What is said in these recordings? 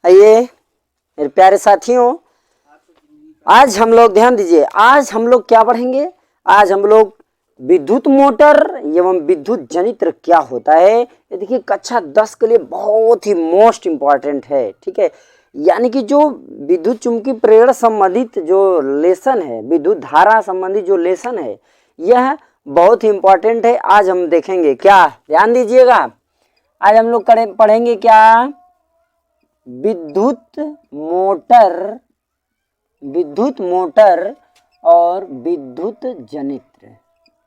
आइए मेरे प्यारे साथियों, आज हम लोग ध्यान दीजिए, आज हम लोग क्या पढ़ेंगे। आज हम लोग विद्युत मोटर एवं विद्युत जनित्र क्या होता है, ये देखिए कक्षा 10 के लिए बहुत ही मोस्ट इम्पॉर्टेंट है। ठीक है, यानी कि जो विद्युत चुंबकीय प्रेरण संबंधित जो लेसन है, विद्युत धारा संबंधित जो लेसन है, यह बहुत ही इम्पॉर्टेंट है। आज हम देखेंगे क्या, ध्यान दीजिएगा, आज हम लोग पढ़ेंगे क्या, विद्युत मोटर और विद्युत जनित्र।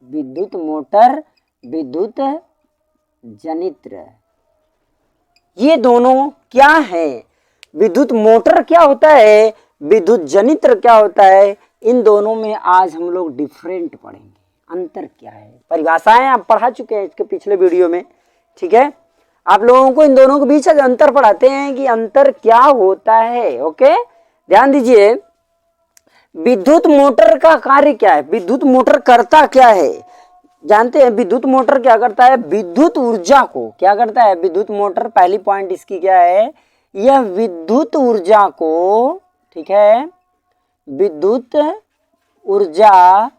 विद्युत मोटर, विद्युत जनित्र, ये दोनों क्या है। विद्युत मोटर क्या होता है, विद्युत जनित्र क्या होता है, इन दोनों में आज हम लोग डिफरेंट पढ़ेंगे, अंतर क्या है। परिभाषाएं आप पढ़ा चुके हैं इसके पिछले वीडियो में। ठीक है, आप लोगों को इन दोनों के बीच अंतर पढ़ाते हैं कि अंतर क्या होता है। ओके, ध्यान दीजिए, विद्युत मोटर का कार्य क्या है, विद्युत मोटर करता क्या है, जानते हैं। विद्युत मोटर क्या करता है, विद्युत ऊर्जा को क्या करता है, विद्युत मोटर, पहली पॉइंट इसकी क्या है, यह विद्युत ऊर्जा को, ठीक है, विद्युत ऊर्जा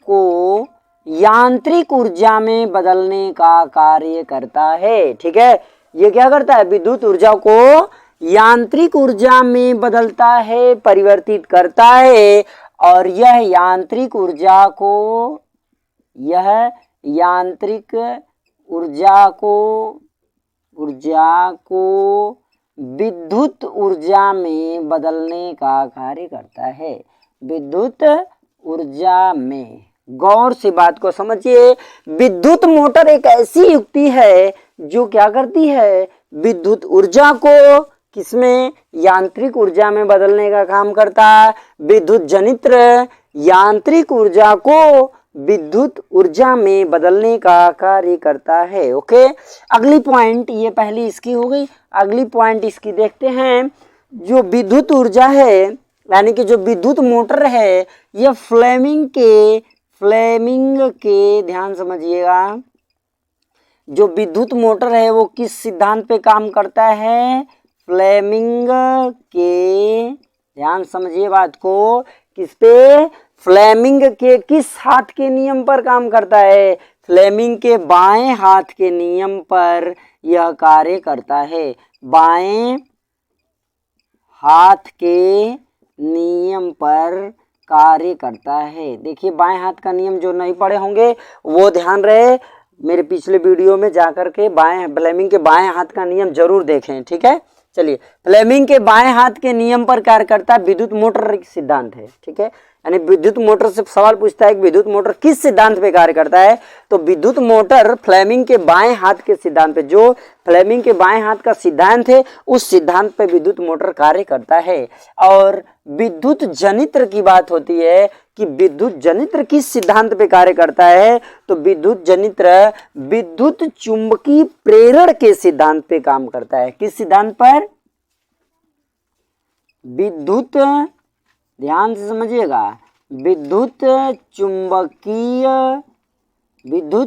को यांत्रिक ऊर्जा में बदलने का कार्य करता है। ठीक है, ये क्या करता है, विद्युत ऊर्जा को यांत्रिक ऊर्जा में बदलता है, परिवर्तित करता है। और यह यांत्रिक ऊर्जा को विद्युत ऊर्जा में बदलने का कार्य करता है। विद्युत ऊर्जा में, गौर से बात को समझिए, विद्युत मोटर एक ऐसी युक्ति है जो क्या करती है, विद्युत ऊर्जा को किसमें, यांत्रिक ऊर्जा में बदलने का काम करता है। विद्युत जनित्र यांत्रिक ऊर्जा को विद्युत ऊर्जा में बदलने का कार्य करता है। ओके, अगली पॉइंट, ये पहली इसकी हो गई, अगली पॉइंट इसकी देखते हैं। जो विद्युत ऊर्जा है, यानी कि जो विद्युत मोटर है, यह फ्लेमिंग के ध्यान समझिएगा, जो विद्युत मोटर है वो किस सिद्धांत पे काम करता है, फ्लेमिंग के, ध्यान समझिए बात को, किस पे, फ्लेमिंग के किस हाथ के नियम पर काम करता है, फ्लेमिंग के बाएं हाथ के नियम पर यह कार्य करता है। बाएं हाथ के नियम पर कार्य करता है। देखिए, बाएं हाथ का नियम जो नहीं पढ़े होंगे वो ध्यान रहे, मेरे पिछले वीडियो में जाकर के फ्लेमिंग के बाएं हाथ का नियम जरूर देखें। ठीक है, चलिए, फ्लेमिंग के बाएं हाथ के नियम पर कार्य करता है, विद्युत मोटर सिद्धांत है। ठीक है, यानी विद्युत मोटर से सवाल पूछता है कि विद्युत मोटर किस सिद्धांत पे कार्य करता है, तो विद्युत मोटर फ्लेमिंग के बाएं हाथ के सिद्धांत पे, जो फ्लेमिंग के बाएं हाथ का सिद्धांत है उस सिद्धांत पे विद्युत मोटर कार्य करता है। और विद्युत जनित्र की बात होती है कि विद्युत जनित्र किस सिद्धांत पे कार्य करता है, तो विद्युत जनित्र विद्युत चुंबकीय प्रेरण के सिद्धांत पे काम करता है। किस सिद्धांत पर, विद्युत, ध्यान से समझिएगा, विद्युत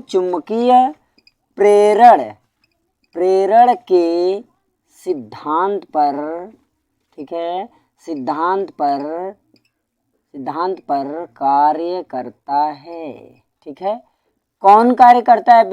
चुंबकीय प्रेरण के सिद्धांत पर, ठीक है, सिद्धांत पर कार्य करता है। ठीक है, कौन कार्य करता है,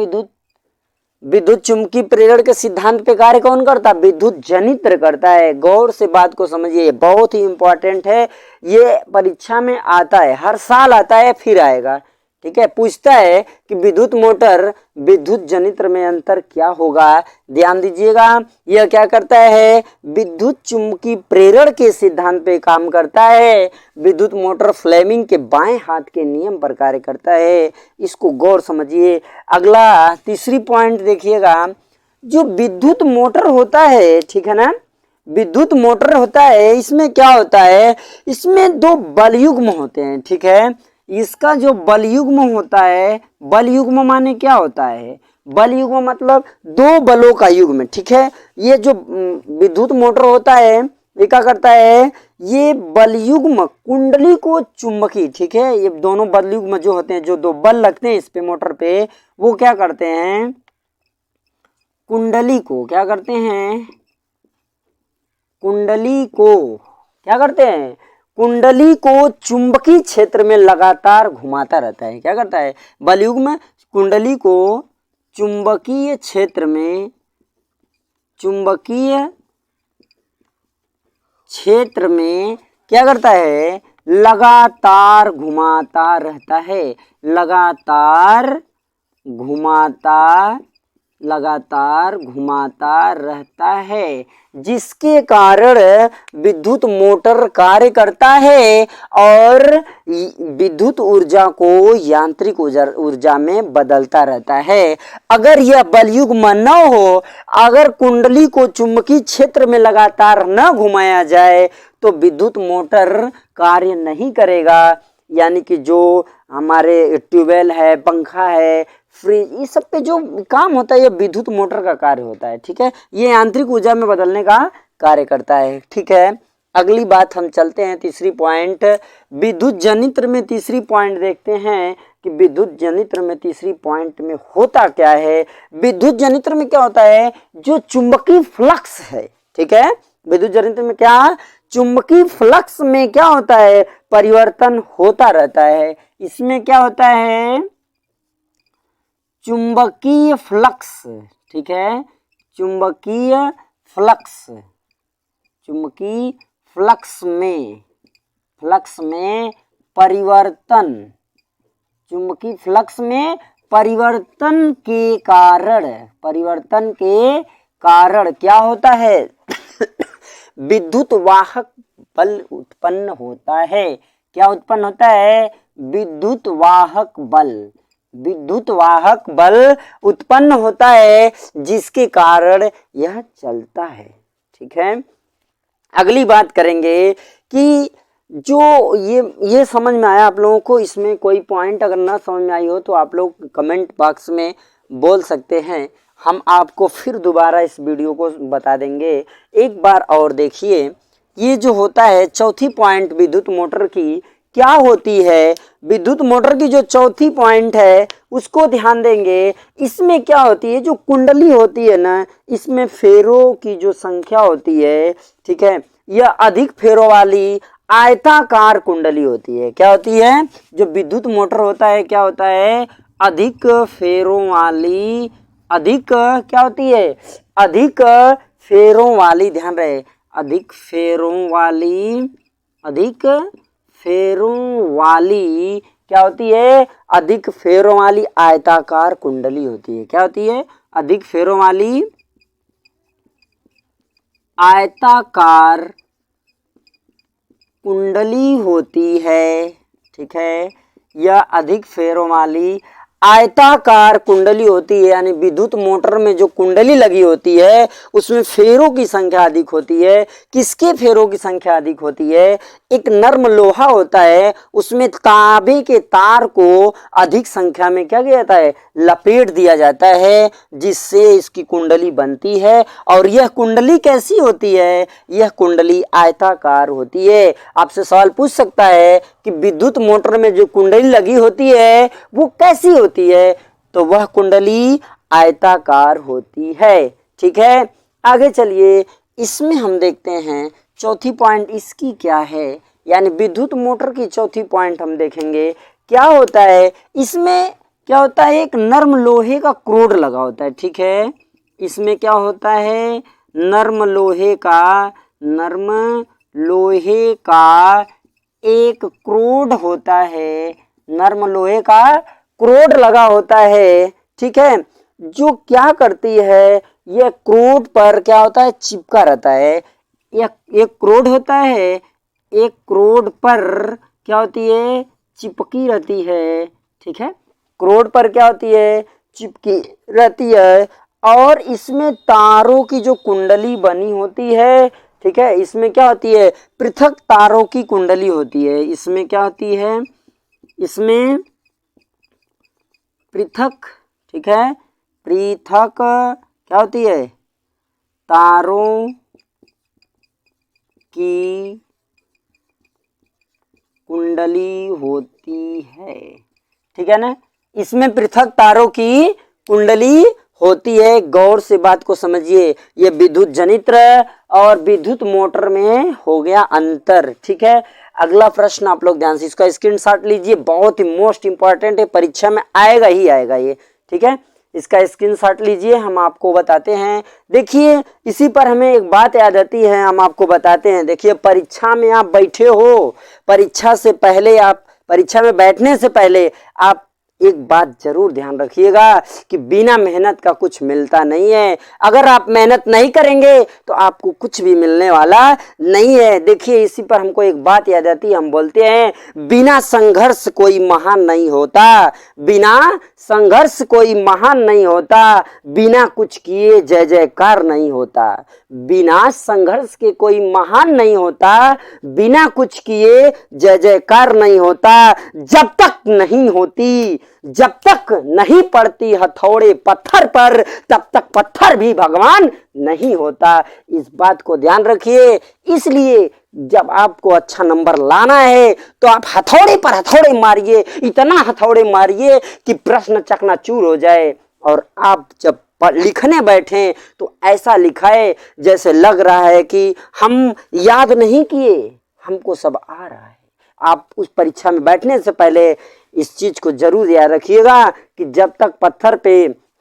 विद्युत चुंबकीय प्रेरण के सिद्धांत पे कार्य कौन करता है, विद्युत जनित्र करता है। गौर से बात को समझिए, बहुत ही इंपॉर्टेंट है, ये परीक्षा में आता है, हर साल आता है, फिर आएगा। ठीक है, पूछता है कि विद्युत मोटर विद्युत जनित्र में अंतर क्या होगा। ध्यान दीजिएगा, यह क्या करता है, विद्युत चुंबकीय प्रेरण के सिद्धांत पे काम करता है। विद्युत मोटर फ्लेमिंग के बाएं हाथ के नियम पर कार्य करता है, इसको गौर समझिए। अगला तीसरी पॉइंट देखिएगा, जो विद्युत मोटर होता है, ठीक है ना, विद्युत मोटर होता है, इसमें क्या होता है, इसमें दो बल युग्म होते हैं। ठीक है, इसका जो बल युग्म होता है, बल युग्म माने क्या होता है, बल युग्म मतलब दो बलों का युग्म। ठीक है, ये जो विद्युत मोटर होता है ये क्या करता है, ये बल युग्म कुंडली को चुंबकी, ठीक है, ये दोनों बल युग्म जो होते हैं, जो दो बल लगते हैं इस पे मोटर पे, वो क्या करते हैं, कुंडली को क्या करते हैं, कुंडली को क्या करते हैं, कुंडली को चुंबकीय क्षेत्र में लगातार घुमाता रहता है। क्या करता है, बलयुग्म कुंडली को चुंबकीय क्षेत्र में क्या करता है, लगातार घुमाता रहता है, लगातार घुमाता रहता है, जिसके कारण विद्युत मोटर कार्य करता है और विद्युत ऊर्जा को यांत्रिक ऊर्जा में बदलता रहता है। अगर यह बलयुग्म न हो, अगर कुंडली को चुंबकीय क्षेत्र में लगातार न घुमाया जाए तो विद्युत मोटर कार्य नहीं करेगा। यानी कि जो हमारे ट्यूबवेल है, पंखा है, फ्रिज, ये सब पे जो काम होता है ये विद्युत मोटर का कार्य होता है। ठीक है, ये यांत्रिक ऊर्जा में बदलने का कार्य करता है। ठीक है, अगली बात हम चलते हैं तीसरी पॉइंट, विद्युत जनित्र में तीसरी पॉइंट देखते हैं कि विद्युत जनित्र में तीसरी पॉइंट में होता क्या है। विद्युत जनित्र में क्या होता है, जो चुंबकीय फ्लक्स है, ठीक है, विद्युत जनित्र में क्या, चुंबकीय फ्लक्स में क्या होता है, परिवर्तन होता रहता है। इसमें क्या होता है, चुंबकीय फ्लक्स, ठीक है, चुंबकीय फ्लक्स में परिवर्तन, चुंबकीय फ्लक्स में परिवर्तन के कारण क्या होता है विद्युत वाहक बल उत्पन्न होता है। क्या उत्पन्न होता है, विद्युत वाहक बल उत्पन्न होता है, जिसके कारण यह चलता है। ठीक है, अगली बात करेंगे कि जो ये समझ में आया आप लोगों को, इसमें कोई पॉइंट अगर ना समझ में आई हो तो आप लोग कमेंट बॉक्स में बोल सकते हैं, हम आपको फिर दोबारा इस वीडियो को बता देंगे। एक बार और देखिए, ये जो होता है चौथी पॉइंट विद्युत मोटर की क्या होती है, विद्युत मोटर की जो चौथी पॉइंट है उसको ध्यान देंगे। इसमें क्या होती है, जो कुंडली होती है ना, इसमें फेरों की जो संख्या होती है, ठीक है, यह अधिक फेरों वाली आयताकार कुंडली होती है। क्या होती है, जो विद्युत मोटर होता है क्या होता है, अधिक फेरों वाली, अधिक क्या होती है, अधिक फेरों वाली, ध्यान रहे, अधिक फेरों वाली क्या होती है, अधिक फेरों वाली आयताकार कुंडली होती है। क्या होती है, अधिक फेरों वाली आयताकार कुंडली होती है। ठीक है, यह अधिक फेरों वाली आयताकार कुंडली होती है, यानी विद्युत मोटर में जो कुंडली लगी होती है उसमें फेरों की संख्या अधिक होती है। किसके फेरों की संख्या अधिक होती है, एक नर्म लोहा होता है, उसमें तांबे के तार को अधिक संख्या में क्या किया जाता है, लपेट दिया जाता है, जिससे इसकी कुंडली बनती है। और यह कुंडली कैसी होती है, यह कुंडली आयताकार होती है। आपसे सवाल पूछ सकता है कि विद्युत मोटर में जो कुंडली लगी होती है वो कैसी होती है, तो वह कुंडली आयताकार होती है। ठीक है, आगे चलिए, इसमें हम देखते हैं चौथी पॉइंट इसकी क्या है, यानी विद्युत मोटर की चौथी पॉइंट हम देखेंगे क्या होता है। इसमें क्या होता है, एक नर्म लोहे का क्रोड लगा होता है। ठीक है, इसमें क्या होता है, नर्म लोहे का एक क्रोड होता है, नर्म लोहे का क्रोड लगा होता है। ठीक है, जो क्या करती है, यह क्रोड पर क्या होता है, चिपका रहता है। यह एक क्रोड होता है, एक क्रोड पर क्या होती है, चिपकी रहती है। ठीक है, क्रोड पर क्या होती है, चिपकी रहती है, और इसमें तारों की जो कुंडली बनी होती है, ठीक है, इसमें क्या होती है, पृथक तारों की कुंडली होती है। इसमें क्या होती है, इसमें पृथक, ठीक है, पृथक क्या होती है, तारों की कुंडली होती है। ठीक है ना, इसमें पृथक तारों की कुंडली होती है। गौर से बात को समझिए। ये विद्युत जनित्र और विद्युत मोटर में हो गया अंतर। ठीक है, अगला प्रश्न आप लोग ध्यान से इसका स्क्रीनशॉट लीजिए, बहुत ही मोस्ट इंपॉर्टेंट है, परीक्षा में आएगा ही आएगा ये। ठीक है, इसका स्क्रीनशॉट लीजिए, हम आपको बताते हैं। देखिए इसी पर हमें एक बात याद आती है, हम आपको बताते हैं। देखिए परीक्षा में आप बैठे हो, परीक्षा से पहले आप, परीक्षा में बैठने से पहले आप एक बात जरूर ध्यान रखिएगा कि बिना मेहनत का कुछ मिलता नहीं है। अगर आप मेहनत नहीं करेंगे तो आपको कुछ भी मिलने वाला नहीं है। देखिए इसी पर हमको एक बात याद आती है, हम बोलते हैं बिना संघर्ष कोई महान नहीं होता, बिना संघर्ष कोई महान नहीं होता, बिना कुछ किए जय जयकार नहीं होता। बिना संघर्ष के कोई महान नहीं होता, बिना कुछ किए जय जयकार नहीं होता। जब तक नहीं होती, जब तक नहीं पड़ती हथौड़े पत्थर पर, तब तक पत्थर भी भगवान नहीं होता। इस बात को ध्यान रखिए। इसलिए जब आपको अच्छा नंबर लाना है तो आप हथौड़े पर हथौड़े मारिए, इतना हथौड़े मारिए कि प्रश्न चकनाचूर हो जाए। और आप जब लिखने बैठे तो ऐसा लिखाए जैसे लग रहा है कि हम याद नहीं किए, हमको सब आ रहा है। आप उस परीक्षा में बैठने से पहले इस चीज को जरूर याद रखिएगा कि जब तक पत्थर पे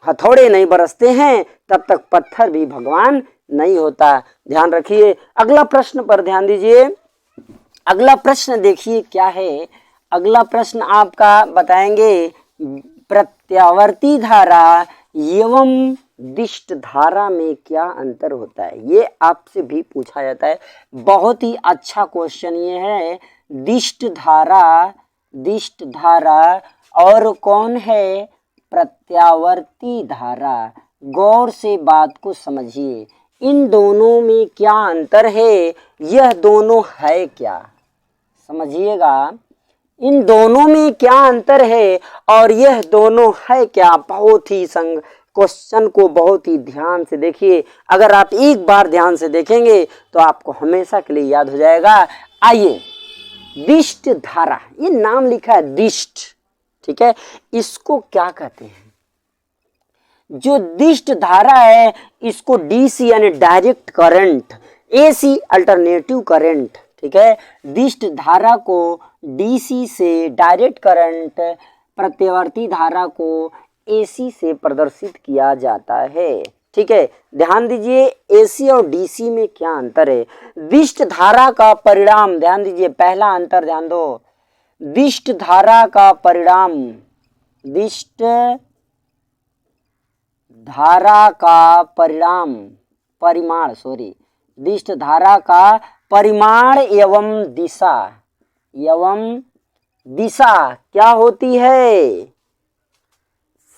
हथौड़े नहीं बरसते हैं तब तक पत्थर भी भगवान नहीं होता। ध्यान रखिए। अगला प्रश्न पर ध्यान दीजिए। अगला प्रश्न देखिए क्या है। अगला प्रश्न आपका बताएंगे प्रत्यावर्ती धारा एवं दिष्ट धारा में क्या अंतर होता है। ये आपसे भी पूछा जाता है, बहुत ही अच्छा क्वेश्चन ये है। दिष्ट धारा, दिष्ट धारा और कौन है प्रत्यावर्ती धारा। गौर से बात को समझिए, इन दोनों में क्या अंतर है, यह दोनों है क्या, समझिएगा। इन दोनों में क्या अंतर है और यह दोनों है क्या। बहुत ही क्वेश्चन को बहुत ही ध्यान से देखिए। अगर आप एक बार ध्यान से देखेंगे तो आपको हमेशा के लिए याद हो जाएगा। आइए, दिष्ट धारा, ये नाम लिखा है दिष्ट, ठीक है, इसको क्या कहते हैं। जो दिष्ट धारा है इसको डीसी यानी direct current, AC alternative current, ठीक है। दिष्ट धारा को डीसी से डायरेक्ट करंट, प्रत्यावर्ती धारा को एसी से प्रदर्शित किया जाता है, ठीक है। ध्यान दीजिए एसी और डीसी में क्या अंतर है। दिष्ट धारा का परिणाम, ध्यान दीजिए पहला अंतर ध्यान दो। दिष्ट धारा का परिणाम, दिष्ट धारा का परिणाम, परिमाण, सॉरी, दिष्ट धारा का परिमाण एवं दिशा, एवं दिशा क्या होती है,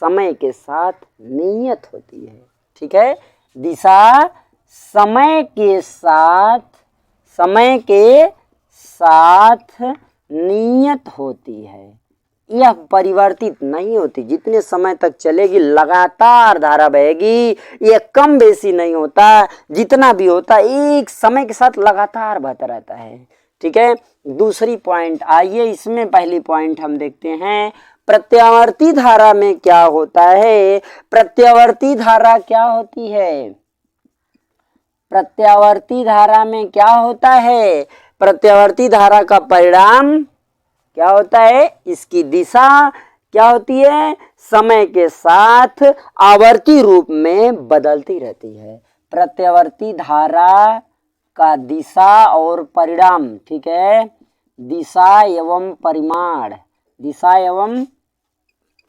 समय के साथ नियत होती है, ठीक है। दिशा समय के साथ, समय के साथ नियत होती है, यह परिवर्तित नहीं होती। जितने समय तक चलेगी लगातार धारा बहेगी, यह कम बेसी नहीं होता। जितना भी होता एक समय के साथ लगातार बहता रहता है, ठीक है। दूसरी पॉइंट आइए, इसमें पहली पॉइंट हम देखते हैं प्रत्यावर्ती धारा में क्या होता है। प्रत्यावर्ती धारा क्या होती है, प्रत्यावर्ती धारा में क्या होता है। प्रत्यावर्ती धारा का परिणाम क्या होता है, इसकी दिशा क्या होती है, समय के साथ आवर्ती रूप में बदलती रहती है। प्रत्यावर्ती धारा का दिशा और परिणाम, ठीक है, दिशा एवं परिमाण, दिशा एवं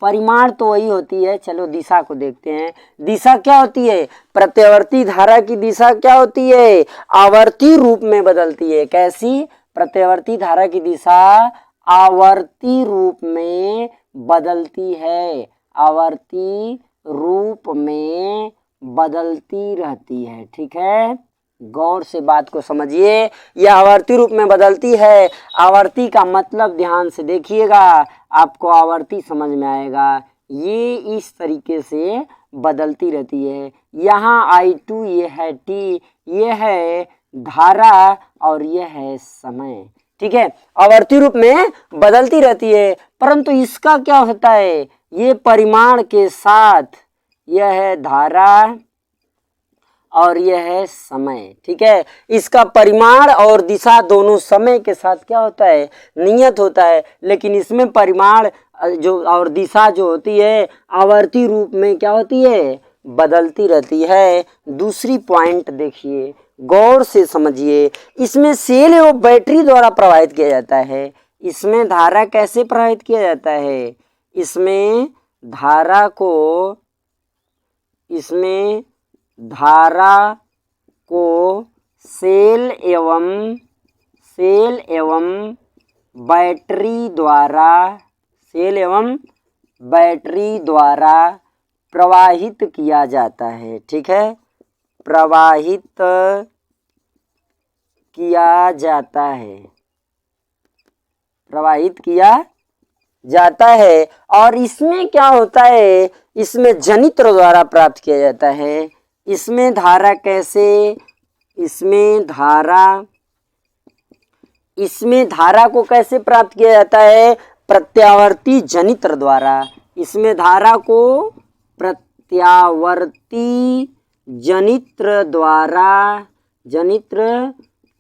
परिमाण तो वही होती है। चलो दिशा को देखते हैं। दिशा क्या होती है, प्रत्यावर्ती धारा की दिशा क्या होती है, आवर्ती रूप में बदलती है। कैसी, प्रत्यावर्ती धारा की दिशा आवर्ती रूप में बदलती है, आवर्ती रूप में बदलती रहती है, ठीक है। गौर से बात को समझिए, यह आवर्ती रूप में बदलती है। आवर्ती का मतलब ध्यान से देखिएगा, आपको आवर्ती समझ में आएगा। ये इस तरीके से बदलती रहती है। यहाँ I2 ये है T, ये है धारा और यह है समय, ठीक है। आवर्ती रूप में बदलती रहती है, परंतु इसका क्या होता है, ये परिमाण के साथ, यह है धारा और यह है समय। ठीक है, इसका परिमाण और दिशा दोनों समय के साथ क्या होता है, नियत होता है, लेकिन इसमें परिमाण जो और दिशा जो होती है आवर्ती रूप में क्या होती है, बदलती रहती है। दूसरी पॉइंट देखिए, गौर से समझिए, इसमें सेल एवं बैटरी द्वारा प्रवाहित किया जाता है। इसमें धारा कैसे प्रवाहित किया जाता है, इसमें धारा को सेल एवं बैटरी द्वारा प्रवाहित किया जाता है। ठीक है, प्रवाहित किया जाता है। और इसमें क्या होता है, इसमें जनित्र द्वारा प्राप्त किया जाता है। इसमें धारा को कैसे प्राप्त किया जाता है, प्रत्यावर्ती जनित्र द्वारा। इसमें धारा को प्रत्यावर्ती जनित्र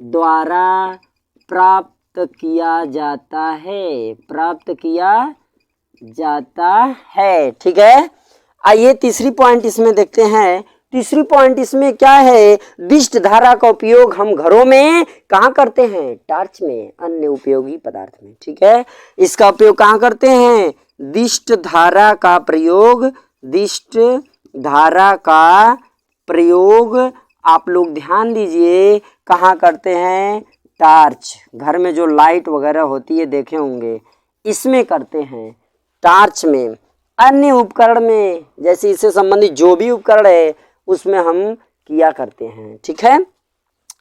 द्वारा प्राप्त किया जाता है। ठीक है, आइए तीसरी पॉइंट इसमें देखते हैं। तीसरी पॉइंट इसमें क्या है, दिष्ट धारा का उपयोग हम घरों में कहाँ करते हैं, टार्च में, अन्य उपयोगी पदार्थ में। ठीक है, इसका उपयोग कहाँ करते हैं, दिष्ट धारा का प्रयोग आप लोग ध्यान दीजिए कहाँ करते हैं, टार्च, घर में जो लाइट वगैरह होती है देखे होंगे, इसमें करते हैं, टार्च में। अन्य उपकरण में, जैसे इससे संबंधित जो भी उपकरण है उसमें हम किया करते हैं। ठीक है,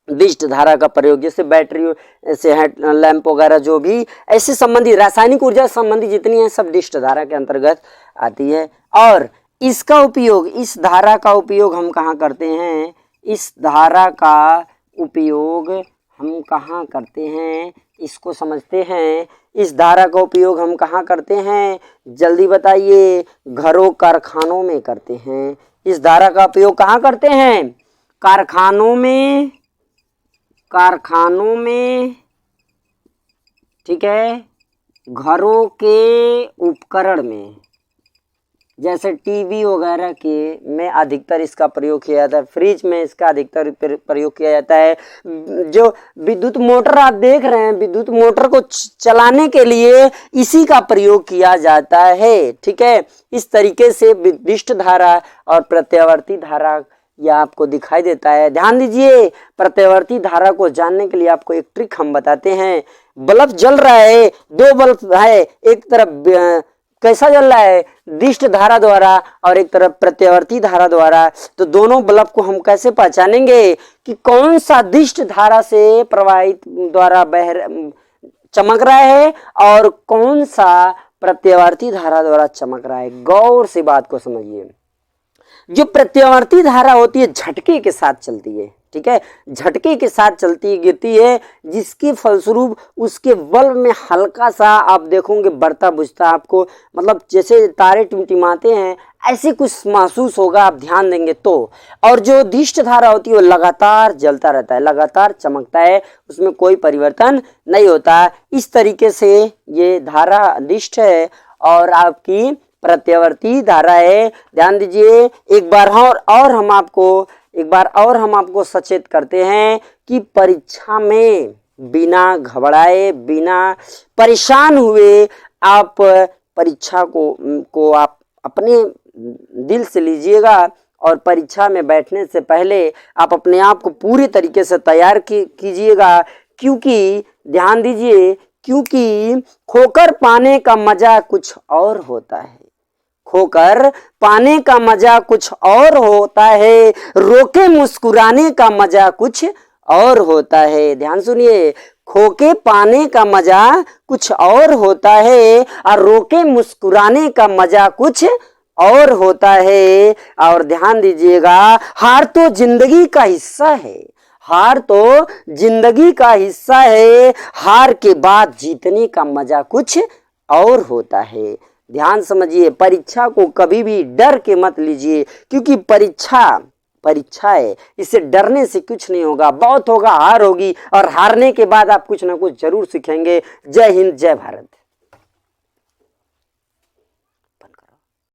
दिष्ट धारा का प्रयोग, जैसे बैटरी से हेड लैंप वगैरह, जो भी ऐसे संबंधी रासायनिक ऊर्जा संबंधी जितनी है सब दिष्ट धारा के अंतर्गत आती है। और इसका उपयोग, इस धारा का उपयोग हम कहाँ करते हैं, इस धारा का उपयोग हम कहाँ करते हैं, इसको समझते हैं। इस धारा का उपयोग हम कहाँ करते हैं, जल्दी बताइए, घरों कारखानों में करते हैं। इस धारा का उपयोग कहाँ करते हैं, कारखानों में। ठीक है, घरों के उपकरण में, जैसे टीवी वगैरह के में अधिकतर इसका प्रयोग किया जाता है, फ्रिज में इसका अधिकतर प्रयोग किया जाता है। जो विद्युत मोटर आप देख रहे हैं, विद्युत मोटर को चलाने के लिए इसी का प्रयोग किया जाता है। ठीक है, इस तरीके से विदिष्ट धारा और प्रत्यावर्ती धारा यह आपको दिखाई देता है। ध्यान दीजिए, प्रत्यावर्ती धारा को जानने के लिए आपको एक ट्रिक हम बताते हैं। बल्ब जल रहा है, दो बल्ब है, एक तरफ कैसा जल रहा है, दिष्ट धारा द्वारा, और एक तरफ प्रत्यावर्ती धारा द्वारा। तो दोनों बल्ब को हम कैसे पहचानेंगे कि कौन सा दिष्ट धारा से प्रवाहित द्वारा चमक रहा है और कौन सा प्रत्यावर्ती धारा द्वारा चमक रहा है। गौर से बात को समझिए। जो प्रत्यावर्ती धारा होती है झटके के साथ चलती है। ठीक है, झटके के साथ चलती गिरती है, जिसके फलस्वरूप उसके बल्ब में हल्का सा आप देखोगे बढ़ता बुझता, आपको मतलब जैसे तारे टिमटिमाते हैं ऐसे कुछ महसूस होगा, आप ध्यान देंगे तो। और जो दिष्ट धारा होती है वो लगातार जलता रहता है, लगातार चमकता है, उसमें कोई परिवर्तन नहीं होता। इस तरीके से ये धारा दिष्ट है और आपकी प्रत्यावर्ती धारा है। ध्यान दीजिए, एक बार और हम आपको सचेत करते हैं कि परीक्षा में बिना घबराए, बिना परेशान हुए आप परीक्षा को आप अपने दिल से लीजिएगा और परीक्षा में बैठने से पहले आप अपने आप को पूरी तरीके से तैयार कीजिएगा। क्योंकि ध्यान दीजिए, क्योंकि खोकर पाने का मजा कुछ और होता है, खोकर पाने का मजा कुछ और होता है, रोके मुस्कुराने का मजा कुछ और होता है। ध्यान सुनिए, खोके पाने का मजा कुछ और होता है और रोके मुस्कुराने का मजा कुछ और होता है। और ध्यान दीजिएगा, हार तो जिंदगी का हिस्सा है, हार तो जिंदगी का हिस्सा है, हार के बाद जीतने का मजा कुछ और होता है। ध्यान समझिए, परीक्षा को कभी भी डर के मत लीजिए, क्योंकि परीक्षा है, इससे डरने से कुछ नहीं होगा, बहुत होगा हार होगी, और हारने के बाद आप कुछ ना कुछ जरूर सीखेंगे। जय हिंद, जय भारत।